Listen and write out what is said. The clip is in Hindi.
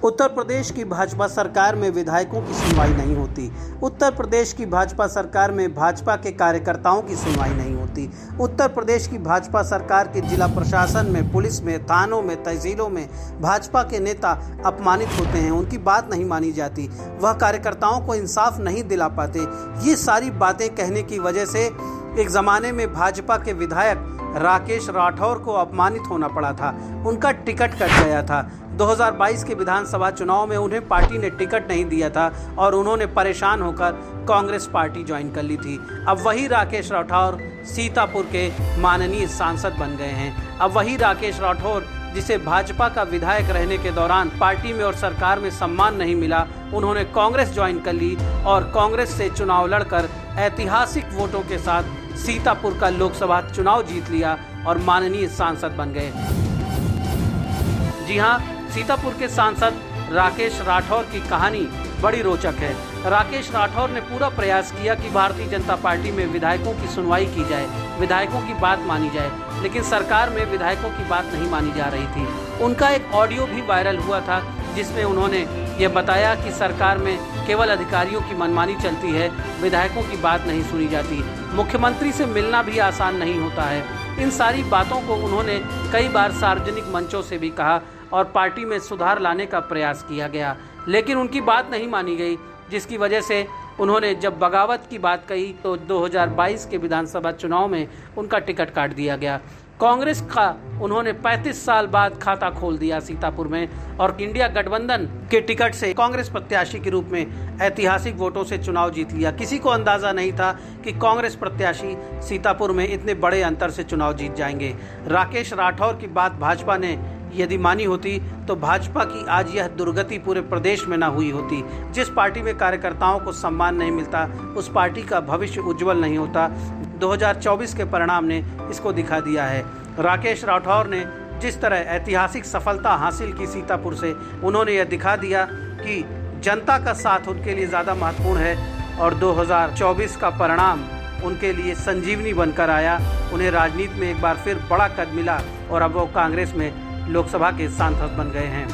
उत्तर प्रदेश की भाजपा सरकार में विधायकों की सुनवाई नहीं होती। उत्तर प्रदेश की भाजपा सरकार में भाजपा के कार्यकर्ताओं की सुनवाई नहीं होती। उत्तर प्रदेश की भाजपा सरकार के जिला प्रशासन में, पुलिस में, थानों में, तहसीलों में भाजपा के नेता अपमानित होते हैं, उनकी बात नहीं मानी जाती, वह कार्यकर्ताओं को इंसाफ नहीं दिला पाते। ये सारी बातें कहने की वजह से एक ज़माने में भाजपा के विधायक राकेश राठौर को अपमानित होना पड़ा था। उनका टिकट कट गया था। 2022 के विधानसभा चुनाव में उन्हें पार्टी ने टिकट नहीं दिया था और उन्होंने परेशान होकर कांग्रेस पार्टी ज्वाइन कर ली थी। अब वही राकेश राठौर सीतापुर के माननीय सांसद बन गए हैं। अब वही राकेश राठौर जिसे भाजपा का विधायक रहने के दौरान पार्टी में और सरकार में सम्मान नहीं मिला, उन्होंने कांग्रेस ज्वाइन कर ली और कांग्रेस से चुनाव लड़कर ऐतिहासिक वोटों के साथ सीतापुर का लोकसभा चुनाव जीत लिया और माननीय सांसद बन गए। जी हां, सीतापुर के सांसद राकेश राठौर की कहानी बड़ी रोचक है। राकेश राठौर ने पूरा प्रयास किया कि भारतीय जनता पार्टी में विधायकों की सुनवाई की जाए, विधायकों की बात मानी जाए, लेकिन सरकार में विधायकों की बात नहीं मानी जा रही थी। उनका एक ऑडियो भी वायरल हुआ था जिसमें उन्होंने ये बताया कि सरकार में केवल अधिकारियों की मनमानी चलती है, विधायकों की बात नहीं सुनी जाती, मुख्यमंत्री से मिलना भी आसान नहीं होता है। इन सारी बातों को उन्होंने कई बार सार्वजनिक मंचों से भी कहा और पार्टी में सुधार लाने का प्रयास किया गया, लेकिन उनकी बात नहीं मानी गई, जिसकी वजह से उन्होंने जब बगावत की बात कही तो 2022 के विधानसभा चुनाव में उनका टिकट काट दिया गया। कांग्रेस का उन्होंने 35 साल बाद खाता खोल दिया सीतापुर में और इंडिया गठबंधन के टिकट से कांग्रेस प्रत्याशी के रूप में ऐतिहासिक वोटों से चुनाव जीत लिया। किसी को अंदाजा नहीं था कि कांग्रेस प्रत्याशी सीतापुर में इतने बड़े अंतर से चुनाव जीत जाएंगे। राकेश राठौर की बात भाजपा ने यदि मानी होती तो भाजपा की आज यह दुर्गति पूरे प्रदेश में न हुई होती। जिस पार्टी में कार्यकर्ताओं को सम्मान नहीं मिलता, उस पार्टी का भविष्य उज्जवल नहीं होता। 2024 के परिणाम ने इसको दिखा दिया है। राकेश राठौर ने जिस तरह ऐतिहासिक सफलता हासिल की सीतापुर से, उन्होंने यह दिखा दिया कि जनता का साथ उनके लिए ज़्यादा महत्वपूर्ण है और 2024 का परिणाम उनके लिए संजीवनी बनकर आया। उन्हें राजनीति में एक बार फिर बड़ा कद मिला और अब वो कांग्रेस में लोकसभा के सांसद बन गए हैं।